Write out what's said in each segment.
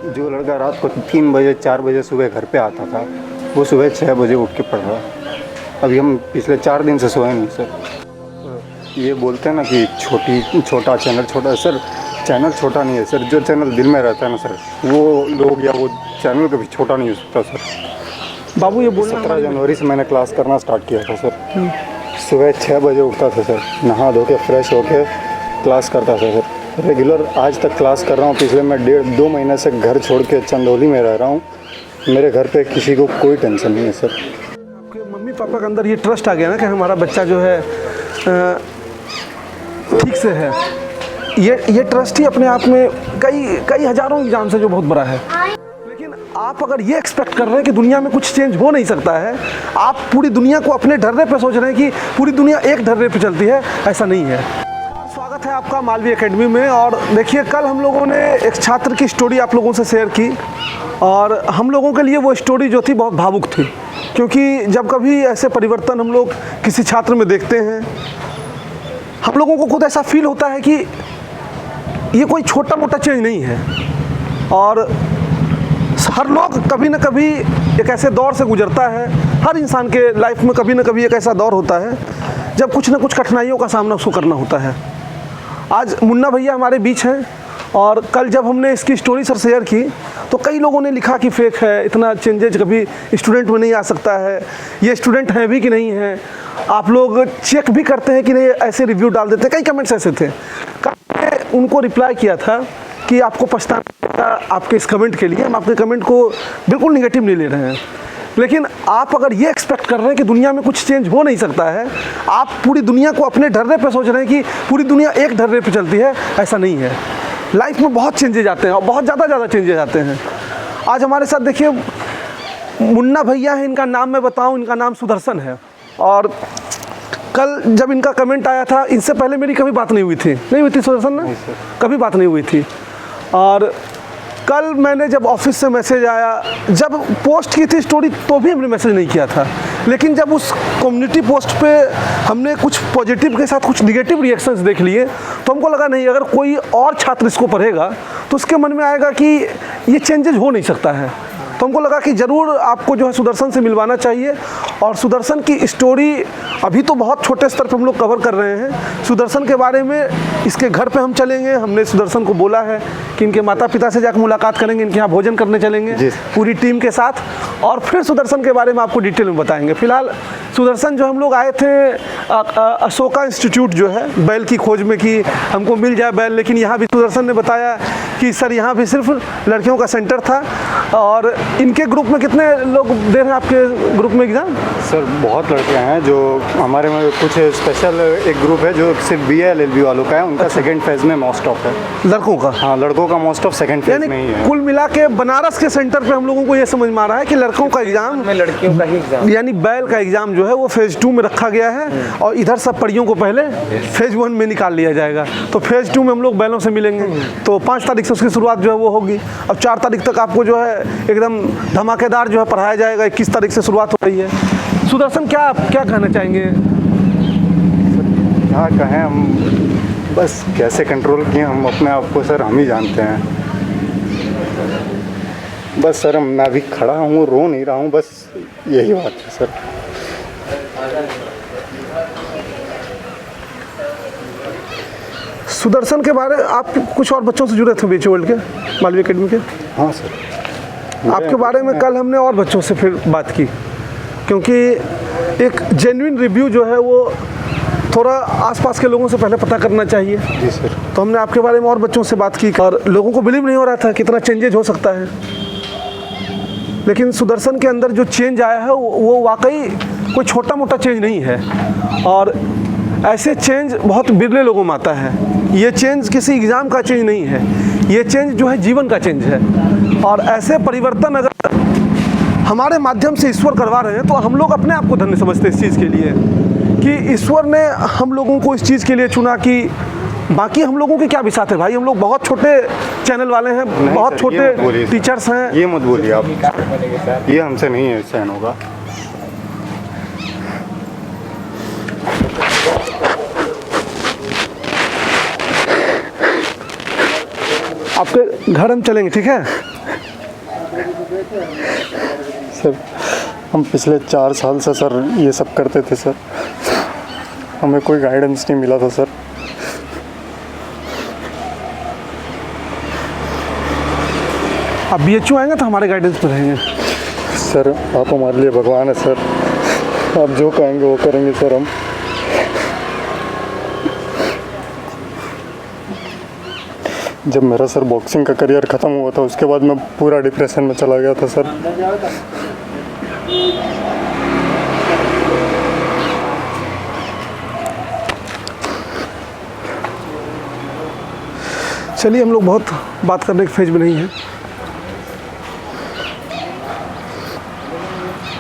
जो लड़का रात को 3 बजे 4 बजे सुबह घर पे आता था, वो सुबह 6 बजे उठ के पढ़ रहा है। अभी हम पिछले 4 दिन से सोए नहीं सर। ये बोलते हैं ना कि छोटा चैनल छोटा है सर, चैनल छोटा नहीं है सर। जो चैनल दिल में रहता है ना सर, वो लोग या वो चैनल कभी छोटा नहीं हो सकता सर। बाबू ये बोलना 17 जनवरी से मैंने क्लास करना स्टार्ट किया था सर। सुबह 6 बजे उठता था सर, नहा धो के फ्रेश होके क्लास करता था सर। रेगुलर आज तक क्लास कर रहा हूँ। पिछले मैं 1.5-2 महीने से घर छोड़ के चंदौली में रह रहा हूँ। मेरे घर पे किसी को कोई टेंशन नहीं है सर। आपके मम्मी पापा के अंदर ये ट्रस्ट आ गया ना कि हमारा बच्चा जो है ठीक से है। ये ट्रस्ट ही अपने आप में कई हज़ारों एग्जाम से जो बहुत बड़ा है। लेकिन आप अगर ये एक्सपेक्ट कर रहे हैं कि दुनिया में कुछ चेंज हो नहीं सकता है, आप पूरी दुनिया को अपने ढर्रे पे सोच रहे हैं कि पूरी दुनिया एक ढर्रे पे चलती है, ऐसा नहीं है। स्वागत है आपका मालवी एकेडमी में। और देखिए, कल हम लोगों ने एक छात्र की स्टोरी आप लोगों से शेयर की और हम लोगों के लिए वो स्टोरी जो थी बहुत भावुक थी, क्योंकि जब कभी ऐसे परिवर्तन हम लोग किसी छात्र में देखते हैं, हम लोगों को खुद ऐसा फील होता है कि ये कोई छोटा मोटा चेंज नहीं है। और हर लोग कभी ना कभी एक ऐसे दौर से गुजरता है, हर इंसान के लाइफ में कभी ना कभी एक ऐसा दौर होता है जब कुछ ना कुछ कठिनाइयों का सामना उसको करना होता है। आज मुन्ना भैया हमारे बीच हैं और कल जब हमने इसकी स्टोरी सर शेयर की तो कई लोगों ने लिखा कि फेक है, इतना चेंजेज कभी स्टूडेंट में नहीं आ सकता है, ये स्टूडेंट हैं भी कि नहीं हैं, आप लोग चेक भी करते हैं कि नहीं, ऐसे रिव्यू डाल देते हैं। कई कमेंट्स ऐसे थे। उनको रिप्लाई किया था कि आपको पछताना आपके इस कमेंट के लिए, हम आपके कमेंट को बिल्कुल निगेटिव नहीं ले रहे हैं। लेकिन आप अगर ये एक्सपेक्ट कर रहे हैं कि दुनिया में कुछ चेंज हो नहीं सकता है, आप पूरी दुनिया को अपने ढर्रे पे सोच रहे हैं कि पूरी दुनिया एक ढर्रे पे चलती है, ऐसा नहीं है। लाइफ में बहुत चेंजेज आते हैं और बहुत ज़्यादा चेंजेज आते हैं। आज हमारे साथ देखिए मुन्ना भैया है, इनका नाम मैं बताऊं, इनका नाम सुदर्शन है। और कल जब इनका कमेंट आया था, इनसे पहले मेरी कभी बात नहीं हुई थी सुदर्शन ना, कभी बात नहीं हुई थी। और कल मैंने जब ऑफिस से मैसेज आया, जब पोस्ट की थी स्टोरी तो भी हमने मैसेज नहीं किया था, लेकिन जब उस कम्युनिटी पोस्ट पे हमने कुछ पॉजिटिव के साथ कुछ निगेटिव रिएक्शंस देख लिए तो हमको लगा नहीं, अगर कोई और छात्र इसको पढ़ेगा तो उसके मन में आएगा कि ये चेंजेज हो नहीं सकता है। तो हमको लगा कि ज़रूर आपको जो है सुदर्शन से मिलवाना चाहिए। और सुदर्शन की स्टोरी अभी तो बहुत छोटे स्तर पे हम लोग कवर कर रहे हैं। सुदर्शन के बारे में इसके घर पे हम चलेंगे। हमने सुदर्शन को बोला है कि इनके माता पिता से जाकर मुलाकात करेंगे, इनके यहाँ भोजन करने चलेंगे पूरी टीम के साथ, और फिर सुदर्शन के बारे में आपको डिटेल में बताएंगे। फिलहाल सुदर्शन जो हम लोग आए थे अशोका इंस्टीट्यूट जो है बैल की खोज में कि हमको मिल जाए बैल, लेकिन यहाँ भी सुदर्शन ने बताया कि सर यहाँ भी सिर्फ लड़कियों का सेंटर था। और इनके ग्रुप में कितने लोग दे रहे हैं आपके ग्रुप में एग्ज़ाम? सर बहुत लड़के हैं जो हमारे में, कुछ स्पेशल एक ग्रुप है जो सिर्फ BA LLB वालों का है, उनका सेकंड फेज में मोस्ट ऑफ है। लड़कों का? हाँ, लड़कों का मोस्ट ऑफ सेकंड फेज में ही है। कुल मिला के बनारस के सेंटर पे हम लोगों को ये समझ में आ रहा है कि लड़कों का एग्जाम में लड़कियों का ही एग्जाम, यानी बैल का एग्जाम जो है वो फेज 2 में रखा गया है और इधर सब परियों को पहले फेज 1 में निकाल लिया जाएगा। तो फेज 2 में हम लोग बैलों से मिलेंगे। तो 5 तारीख से उसकी शुरुआत जो है वो होगी। अब 4 तारीख तक आपको जो है एकदम धमाकेदार जो है पढ़ाया जाएगा। 21 तारीख से शुरुआत हो रही है। सुदर्शन क्या कहना चाहेंगे? क्या कहें, हम बस कैसे कंट्रोल किए हम अपने आप को सर, हम ही जानते हैं। बस सर मैं अभी खड़ा हूँ, रो नहीं रहा हूँ, बस यही बात है सर। सुदर्शन के बारे आप कुछ और बच्चों से जुड़े थे बीच वर्ल्ड के मालवी एकेडमी के? हाँ सर, आपके बारे में कल हमने और बच्चों से फिर बात की, क्योंकि एक जेन्युइन रिव्यू जो है वो थोड़ा आसपास के लोगों से पहले पता करना चाहिए। जी सर। तो हमने आपके बारे में और बच्चों से बात की और लोगों को बिलीव नहीं हो रहा था कितना चेंजेज हो सकता है। लेकिन सुदर्शन के अंदर जो चेंज आया है वो वाकई कोई छोटा मोटा चेंज नहीं है, और ऐसे चेंज बहुत बिरले लोगों में आता है। ये चेंज किसी एग्ज़ाम का चेंज नहीं है, ये चेंज जो है जीवन का चेंज है। और ऐसे परिवर्तन अगर हमारे माध्यम से ईश्वर करवा रहे हैं तो हम लोग अपने आप को धन्य समझते हैं इस चीज़ के लिए कि ईश्वर ने हम लोगों को इस चीज़ के लिए चुना। कि बाकी हम लोगों की क्या बिसात है भाई, हम लोग बहुत छोटे चैनल वाले हैं, बहुत छोटे टीचर्स हैं। ये मत बोलिए आप, ये हमसे नहीं है सहन होगा। आपके घर हम चलेंगे, ठीक है? सर हम पिछले 4 साल से सर ये सब करते थे सर, हमें कोई गाइडेंस नहीं मिला था सर। आप BHU आएंगे तो हमारे गाइडेंस पर रहेंगे। सर आप हमारे लिए भगवान है सर, आप जो कहेंगे वो करेंगे सर। हम जब मेरा सर बॉक्सिंग का करियर ख़त्म हुआ था उसके बाद मैं पूरा डिप्रेशन में चला गया था सर। चलिए, हम लोग बहुत बात करने के फेज में नहीं हैं।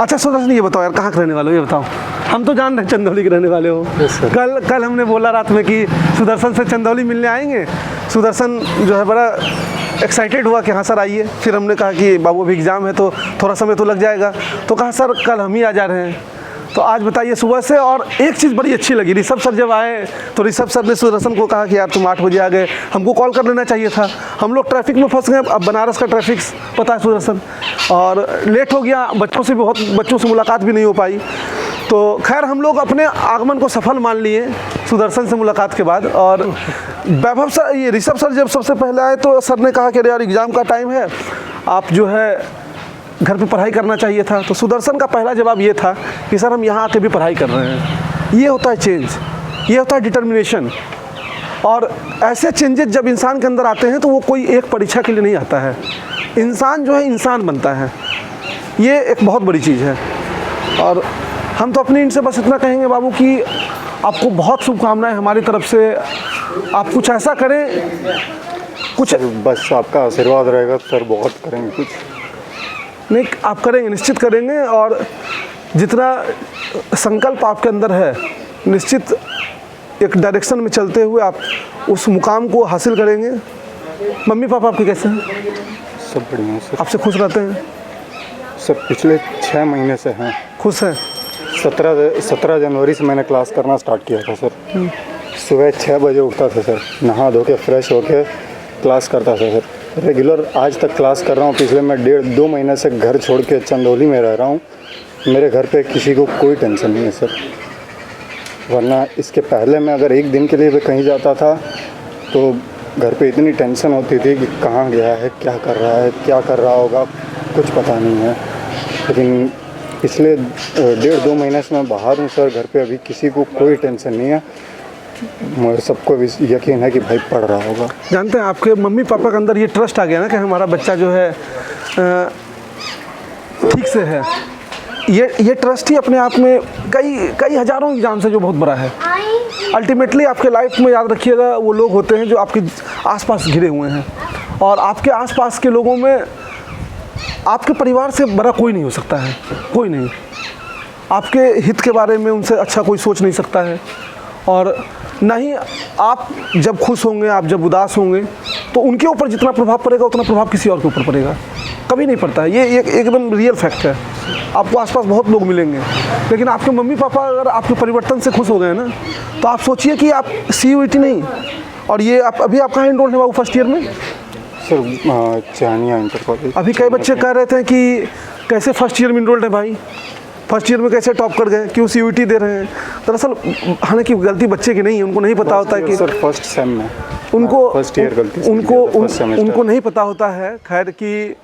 अच्छा सुदर्शन, ये बताओ यार, कहाँ के रहने वाले हो ये बताओ। हम तो जान रहे हैं चंदौली के रहने वाले हो। Yes, sir. कल हमने बोला रात में कि सुदर्शन से चंदौली मिलने आएंगे। सुदर्शन जो है बड़ा एक्साइटेड हुआ कि हाँ सर आइए। फिर हमने कहा कि बाबू अभी एग्ज़ाम है तो थोड़ा समय तो लग जाएगा, तो कहा सर कल हम ही आ जा रहे हैं। तो आज बताइए सुबह से। और एक चीज़ बड़ी अच्छी लगी, ऋषभ सर जब आए तो ऋषभ सर ने सुदर्शन को कहा कि यार तुम 8 बजे आ गए, हमको कॉल कर लेना चाहिए था। हम लोग ट्रैफिक में फंस गए। अब बनारस का ट्रैफिक पता है सुदर्शन, और लेट हो गया, बच्चों से मुलाकात भी नहीं हो पाई। तो खैर हम लोग अपने आगमन को सफल मान लिए सुदर्शन से मुलाकात के बाद। और वैभव सर, ये ऋषभ सर जब सबसे पहले आए तो सर ने कहा कि अरे यार एग्ज़ाम का टाइम है, आप जो है घर पे पढ़ाई करना चाहिए था। तो सुदर्शन का पहला जवाब ये था कि सर हम यहाँ आके भी पढ़ाई कर रहे हैं। ये होता है चेंज, ये होता है डिटर्मिनेशन। और ऐसे चेंजेस जब इंसान के अंदर आते हैं तो वो कोई एक परीक्षा के लिए नहीं आता है, इंसान जो है इंसान बनता है। ये एक बहुत बड़ी चीज़ है। और हम तो अपने इनसे बस इतना कहेंगे बाबू कि आपको बहुत शुभकामनाएं हमारी तरफ से। आप कुछ ऐसा करें, कुछ सर बस आपका आशीर्वाद रहेगा सर, बहुत करेंगे कुछ। नहीं, आप करेंगे, निश्चित करेंगे। और जितना संकल्प आपके अंदर है, निश्चित एक डायरेक्शन में चलते हुए आप उस मुकाम को हासिल करेंगे। मम्मी पापा आपके कैसे हैं? सब बढ़िया है सर। आपसे खुश रहते हैं? सब पिछले 6 महीने से हैं। खुश हैं? 17 जनवरी से मैंने क्लास करना स्टार्ट किया था सर। सुबह 6 बजे उठता था सर, नहा धो के फ्रेश होके क्लास करता था सर। रेगुलर आज तक क्लास कर रहा हूँ। पिछले मैं 1.5-2 महीने से घर छोड़ के चंदौली में रह रहा हूँ। मेरे घर पे किसी को कोई टेंशन नहीं है सर, वरना इसके पहले मैं अगर एक दिन के लिए भी कहीं जाता था तो घर पे इतनी टेंशन होती थी कि कहाँ गया है, क्या कर रहा है, क्या कर रहा होगा, कुछ पता नहीं है। लेकिन पिछले 1.5-2 महीने से मैं बाहर हूँ सर, घर पे अभी किसी को कोई टेंशन नहीं है। मगर सबको भी यकीन है कि भाई पढ़ रहा होगा। जानते हैं आपके मम्मी पापा के अंदर ये ट्रस्ट आ गया ना कि हमारा बच्चा जो है ठीक से है। ये ट्रस्ट ही अपने आप में कई हज़ारों एग्जाम से जो बहुत बड़ा है। अल्टीमेटली आपके लाइफ में याद रखिएगा, वो लोग होते हैं जो आपके आसपास घिरे हुए हैं। और आपके आसपास के लोगों में आपके परिवार से बड़ा कोई नहीं हो सकता है, कोई नहीं। आपके हित के बारे में उनसे अच्छा कोई सोच नहीं सकता है। और ना ही आप जब खुश होंगे, आप जब उदास होंगे तो उनके ऊपर जितना प्रभाव पड़ेगा उतना प्रभाव किसी और के ऊपर पड़ेगा, कभी नहीं पड़ता है। ये एकदम रियल फैक्ट है। आपको आसपास बहुत लोग मिलेंगे, लेकिन आपके मम्मी पापा अगर आपके परिवर्तन से खुश हो गए ना, तो आप सोचिए कि आप CUET नहीं। और ये आप अभी आप कहाँ इनरोल है बाबू? फर्स्ट ईयर में सर चानिया इंटर कॉलेज। अभी कई बच्चे कह रहे थे कि कैसे फर्स्ट ईयर में इनरोल्ड है भाई, फर्स्ट ईयर में कैसे टॉप कर गए, क्यों CUET दे रहे हैं? दरअसल हालांकि गलती बच्चे की नहीं है, उनको नहीं पता होता है कि सर फर्स्ट सेम में उनको फर्स्ट ईयर गलती उनको नहीं पता होता है। खैर कि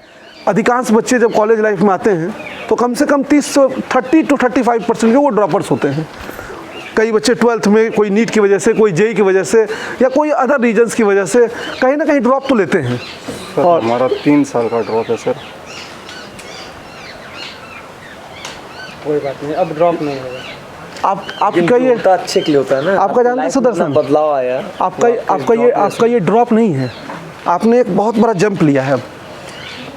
अधिकांश बच्चे जब कॉलेज लाइफ में आते हैं तो कम से कम 30 to 35% के वो ड्रॉपर्स होते हैं। कई बच्चे 12th में कोई नीट की वजह से, कोई JEE की वजह से, या कोई अदर रीजन्स की वजह से कहीं ना कहीं ड्रॉप तो लेते हैं। सर और हमारा 3 साल का ड्रॉप है सर। कोई बात नहीं, अब ड्रॉप नहीं होगा। आपका ये होता अच्छे के लिए होता है ना। आपका जानते हैं सुदर्शन, बदलाव आया आपका ये ड्रॉप नहीं है। आपने एक बहुत बड़ा जंप लिया है अब,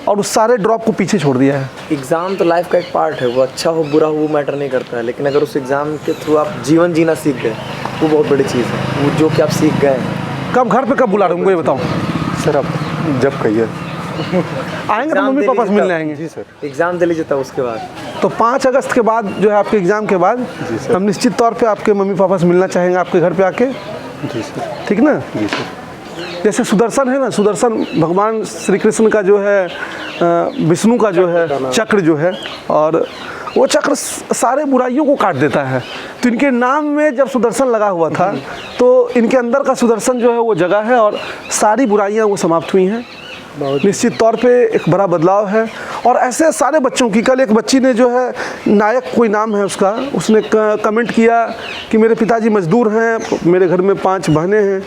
और उस सारे ड्रॉप को पीछे छोड़ दिया है। एग्ज़ाम तो लाइफ का एक पार्ट है, वो अच्छा हो बुरा हो वो मैटर नहीं करता है। लेकिन अगर उस एग्ज़ाम के थ्रू आप जीवन जीना सीख गए, वो बहुत बड़ी चीज़ है। वो जो कि आप सीख गए। कब घर पे कब बुला रहे हो ये बताओ सर। आप जब कहिए आएंगे तो मम्मी पापा से मिलने आएंगे। जी सर। एग्ज़ाम दे लीजिए तब उसके बाद। तो 5 अगस्त के बाद जो है आपके एग्ज़ाम के बाद हम निश्चित तौर पे आपके मम्मी पापा से मिलना चाहेंगे, आपके घर पे आके। जी सर। ठीक ना? जी सर। जैसे सुदर्शन है ना, सुदर्शन भगवान श्री कृष्ण का जो है विष्णु का जो है चक्र जो है, और वो चक्र सारे बुराइयों को काट देता है। तो इनके नाम में जब सुदर्शन लगा हुआ था तो इनके अंदर का सुदर्शन जो है वो जगह है और सारी बुराइयां वो समाप्त हुई हैं। निश्चित तौर पे एक बड़ा बदलाव है। और ऐसे सारे बच्चों की, कल एक बच्ची ने जो है, नायक कोई नाम है उसका, उसने कमेंट किया कि मेरे पिताजी मजदूर हैं, मेरे घर में 5 बहनें हैं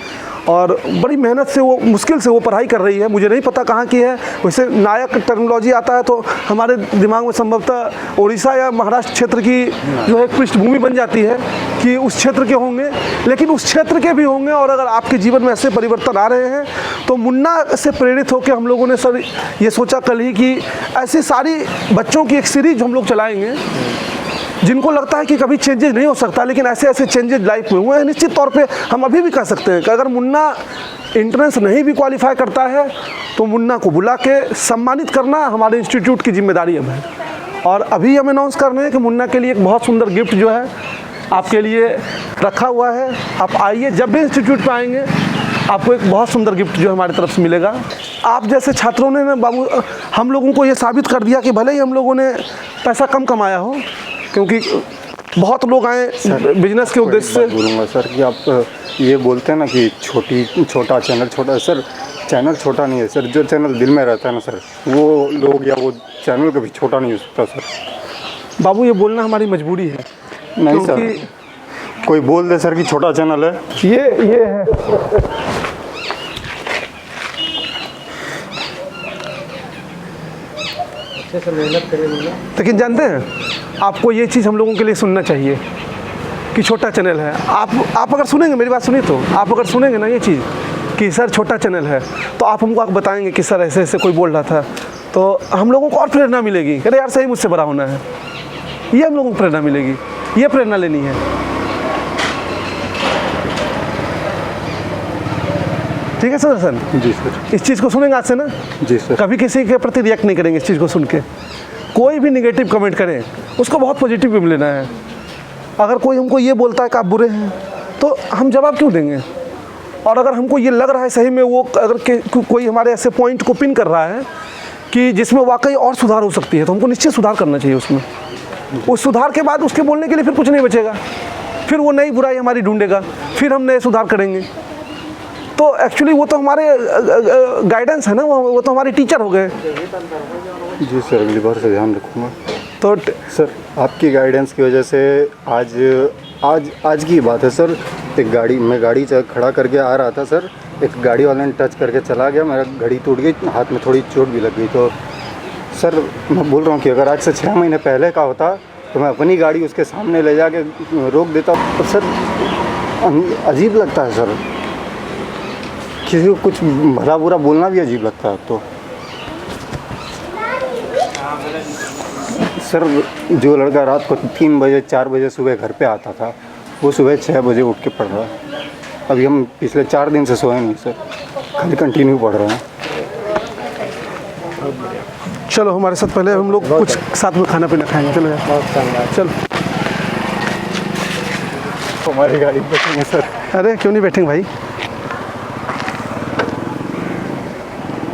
और बड़ी मेहनत से वो, मुश्किल से वो पढ़ाई कर रही है। मुझे नहीं पता कहाँ की है, वैसे नायक टर्मिनोलॉजी आता है तो हमारे दिमाग में संभवतः उड़ीसा या महाराष्ट्र क्षेत्र की जो है एक पृष्ठभूमि बन जाती है कि उस क्षेत्र के होंगे, लेकिन उस क्षेत्र के भी होंगे। और अगर आपके जीवन में ऐसे परिवर्तन आ रहे हैं तो मुन्ना से प्रेरित होकर हम लोगों ने सर ये सोचा कल ही कि ऐसी सारी बच्चों की एक सीरीज हम लोग चलाएंगे जिनको लगता है कि कभी चेंजेस नहीं हो सकता, लेकिन ऐसे ऐसे चेंजेस लाइफ में हुए हैं। निश्चित तौर पे हम अभी भी कह सकते हैं कि अगर मुन्ना एंट्रेंस नहीं भी क्वालिफाई करता है तो मुन्ना को बुला के सम्मानित करना हमारे इंस्टीट्यूट की जिम्मेदारी है। और अभी हम अनाउंस कर रहे हैं कि मुन्ना के लिए एक बहुत सुंदर गिफ्ट जो है आपके लिए रखा हुआ है। आप आइए, जब भी इंस्टीट्यूट पर आएंगे आपको एक बहुत सुंदर गिफ्ट जो हमारी तरफ से मिलेगा। आप जैसे छात्रों ने ना बाबू हम लोगों को ये साबित कर दिया कि भले ही हम लोगों ने पैसा कम कमाया हो, क्योंकि बहुत लोग आए बिजनेस के उद्देश्य से। बोलूँगा सर कि आप ये बोलते हैं ना कि छोटा चैनल छोटा, सर चैनल छोटा नहीं है सर। जो चैनल दिल में रहता है ना सर, वो लोग या वो चैनल कभी छोटा नहीं हो सकता सर। बाबू ये बोलना हमारी मजबूरी है। नहीं सर, कोई बोल दे सर कि छोटा चैनल है, ये है। अच्छे से मेहनत करें मुन्ना। लेकिन जानते हैं, आपको ये चीज़ हम लोगों के लिए सुनना चाहिए कि छोटा चैनल है। आप अगर सुनेंगे, मेरी बात सुनिए, तो आप अगर सुनेंगे ना ये चीज़ कि सर छोटा चैनल है, तो आप हमको बताएंगे कि सर ऐसे ऐसे कोई बोल रहा था, तो हम लोगों को और प्रेरणा मिलेगी। अरे यार सही मुझसे बड़ा होना है, ये हम लोगों को प्रेरणा मिलेगी, ये प्रेरणा लेनी है। ठीक है सर? सर जी सर। इस चीज़ को सुनेंगे आज से ना? जी सर। कभी किसी के प्रति रिएक्ट नहीं करेंगे इस चीज़ को सुन के। कोई भी निगेटिव कमेंट करें उसको बहुत पॉजिटिव में लेना है। अगर कोई हमको ये बोलता है कि आप बुरे हैं तो हम जवाब क्यों देंगे? और अगर हमको ये लग रहा है सही में वो, अगर कोई हमारे ऐसे पॉइंट को पिन कर रहा है कि जिसमें वाकई और सुधार हो सकती है, तो हमको निश्चित सुधार करना चाहिए उसमें। उस सुधार के बाद उसके बोलने के लिए फिर कुछ नहीं बचेगा, फिर वो नई बुराई हमारी ढूंढेगा, फिर हम नए सुधार करेंगे। तो एक्चुअली वो तो हमारे गाइडेंस है ना, वो तो हमारे टीचर हो गए। जी सर, अगली बार से ध्यान रखूँगा। तो सर आपकी गाइडेंस की वजह से आज की बात है सर, मैं गाड़ी खड़ा करके आ रहा था सर, एक गाड़ी वाले ने टच करके चला गया, मेरा घड़ी टूट गई, हाथ में थोड़ी चोट भी लग गई। तो सर मैं बोल रहा हूँ कि अगर आज से 6 महीने पहले का होता तो मैं अपनी गाड़ी उसके सामने ले जाके रोक देता। तो सर अजीब लगता है सर, किसी को कुछ भला बुरा बोलना भी अजीब लगता है। तो सर जो लड़का रात को 3 बजे 4 बजे सुबह घर पे आता था, वो सुबह 6 बजे उठ के पढ़ रहा है। अभी हम पिछले 4 दिन से सोए नहीं सर, खाली कंटिन्यू पढ़ रहे हैं। चलो हमारे साथ पहले हम लोग कुछ साथ में खाना पीना खाएंगे। चलो यार, चलो हमारी गाड़ी में बैठेंगे सर। अरे क्यों नहीं बैठेंगे भाई,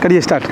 करिए स्टार्ट।